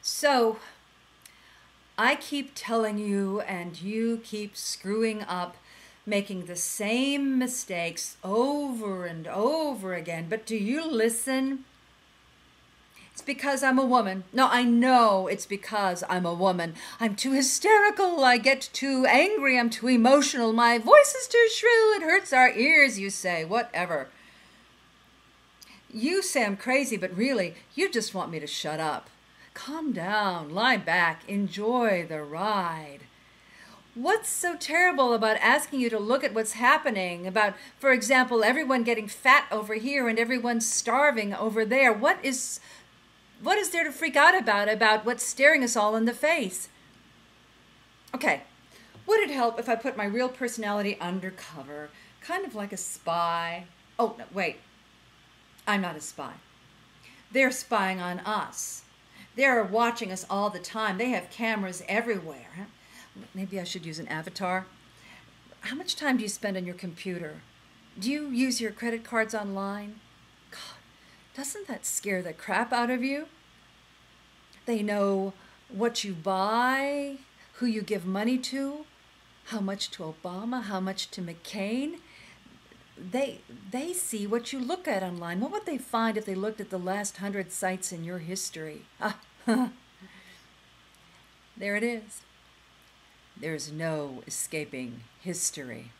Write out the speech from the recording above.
So, I keep telling you, and you keep screwing up, making the same mistakes over and over again. But do you listen? It's because I'm a woman. No, I know it's because I'm a woman. I'm too hysterical. I get too angry. I'm too emotional. My voice is too shrill. It hurts our ears, you say. Whatever. You say I'm crazy, but really, you just want me to shut up. Calm down, lie back, enjoy the ride. What's so terrible about asking you to look at what's happening? About, for example, everyone getting fat over here and everyone starving over there. What is there to freak out about what's staring us all in the face? Okay, would it help if I put my real personality undercover, kind of like a spy? Oh, no, wait, I'm not a spy. They're spying on us. They're watching us all the time. They have cameras everywhere. Maybe I should use an avatar. How much time do you spend on your computer? Do you use your credit cards online? God, doesn't that scare the crap out of you? They know what you buy, who you give money to, how much to Obama, how much to McCain. They see what you look at online. What would they find if they looked at the last 100 sites in your history? There it is. There's no escaping history.